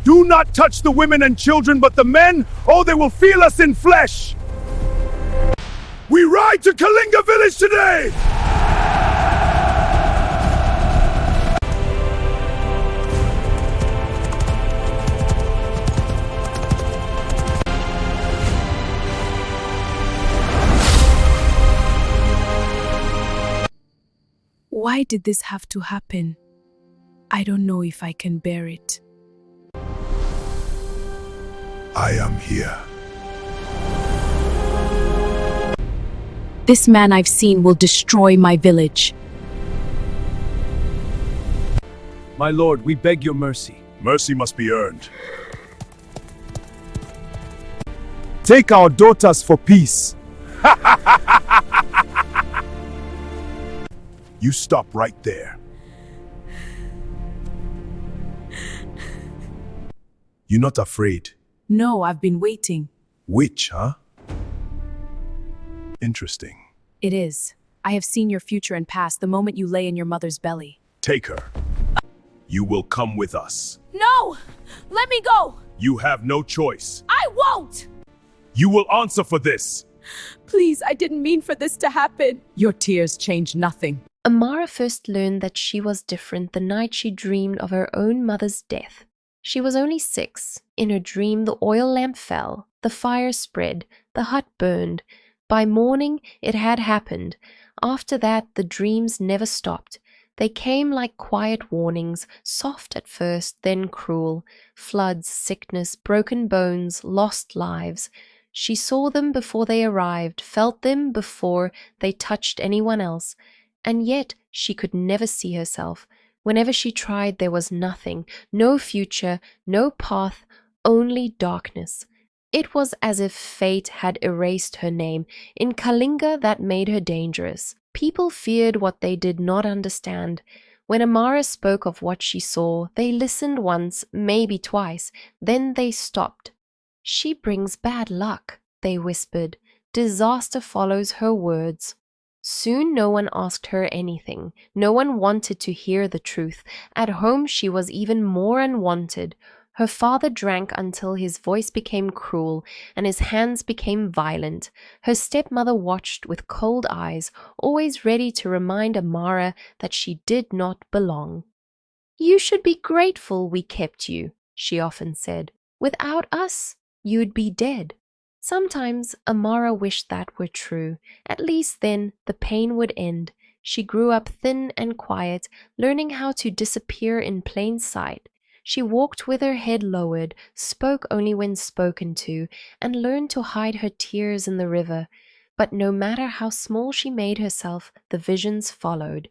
Do not touch the women and children, but the men, oh, they will feel us in flesh. We ride to Kalinga village today! Why did this have to happen? I don't know if I can bear it. I am here. This man I've seen will destroy my village. My lord, we beg your mercy. Mercy must be earned. Take our daughters for peace. You stop right there. You're not afraid? No, I've been waiting. Witch, huh? Interesting. It is. I have seen your future and past the moment you lay in your mother's belly. Take her. You will come with us. No! Let me go! You have no choice. I won't! You will answer for this. Please, I didn't mean for this to happen. Your tears change nothing. Amara first learned that she was different the night she dreamed of her own mother's death. She was only 6. In her dream, the oil lamp fell, the fire spread, the hut burned. By morning, it had happened. After that, the dreams never stopped. They came like quiet warnings, soft at first, then cruel. Floods, sickness, broken bones, lost lives. She saw them before they arrived, felt them before they touched anyone else. And yet she could never see herself. Whenever she tried, there was nothing, no future, no path, only darkness. It was as if fate had erased her name. In Kalinga, that made her dangerous. People feared what they did not understand. When Amara spoke of what she saw, they listened once, maybe twice, then they stopped. She brings bad luck, they whispered. Disaster follows her words. Soon no one asked her anything. No one wanted to hear the truth. At home she was even more unwanted. Her father drank until his voice became cruel and his hands became violent. Her stepmother watched with cold eyes, always ready to remind Amara that she did not belong. "You should be grateful we kept you," she often said. "Without us, you'd be dead." Sometimes Amara wished that were true. At least then the pain would end. She grew up thin and quiet, learning how to disappear in plain sight. She walked with her head lowered, spoke only when spoken to, and learned to hide her tears in the river. But no matter how small she made herself, the visions followed.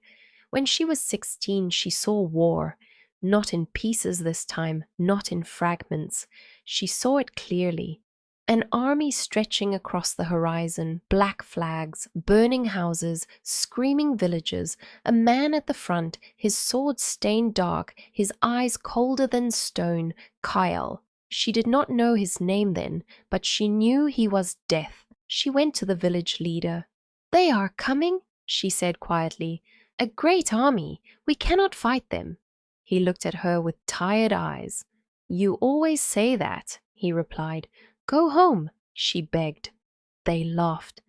When she was 16, she saw war. Not in pieces this time, not in fragments. She saw it clearly. An army stretching across the horizon, black flags, burning houses, screaming villages, a man at the front, his sword stained dark, his eyes colder than stone, Kyle. She did not know his name then, but she knew he was death. She went to the village leader. "They are coming," she said quietly. "A great army. We cannot fight them." He looked at her with tired eyes. "You always say that," he replied. "Go home," she begged. They laughed.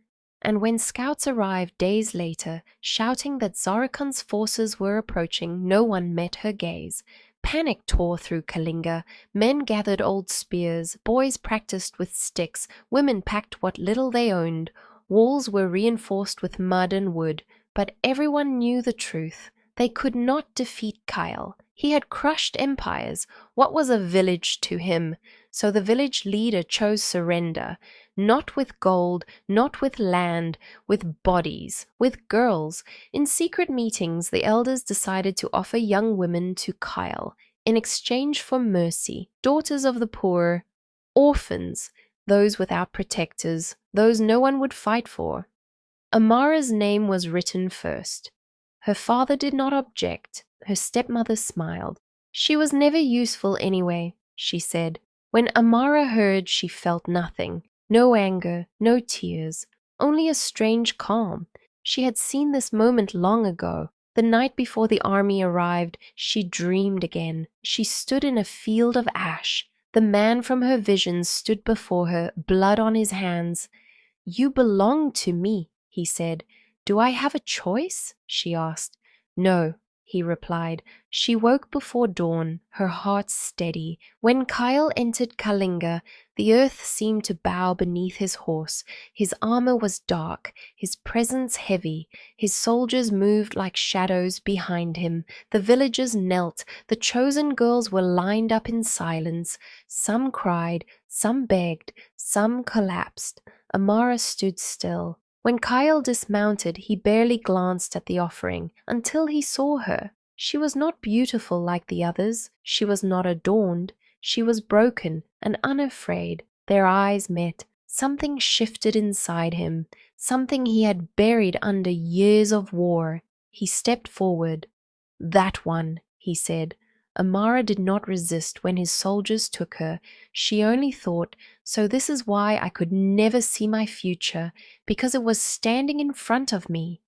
And when scouts arrived days later, shouting that Zarakan's forces were approaching, no one met her gaze. Panic tore through Kalinga. Men gathered old spears, boys practiced with sticks, women packed what little they owned. Walls were reinforced with mud and wood, but everyone knew the truth. They could not defeat Kyle. He had crushed empires. What was a village to him? So the village leader chose surrender, not with gold, not with land, with bodies, with girls. In secret meetings, the elders decided to offer young women to Kyle in exchange for mercy, daughters of the poor, orphans, those without protectors, those no one would fight for. Amara's name was written first. Her father did not object. Her stepmother smiled. She was never useful anyway, she said. When Amara heard, she felt nothing. No anger, no tears, only a strange calm. She had seen this moment long ago. The night before the army arrived, she dreamed again. She stood in a field of ash. The man from her visions stood before her, blood on his hands. "You belong to me," he said. "Do I have a choice?" she asked. "No," he replied. She woke before dawn, her heart steady. When Kyle entered Kalinga, the earth seemed to bow beneath his horse. His armor was dark, his presence heavy. His soldiers moved like shadows behind him. The villagers knelt. The chosen girls were lined up in silence. Some cried, some begged, some collapsed. Amara stood still. When Kyle dismounted, he barely glanced at the offering until he saw her. She was not beautiful like the others. She was not adorned. She was broken and unafraid. Their eyes met. Something shifted inside him, something he had buried under years of war. He stepped forward. "That one," he said. Amara did not resist when his soldiers took her. She only thought, "So this is why I could never see my future, because it was standing in front of me."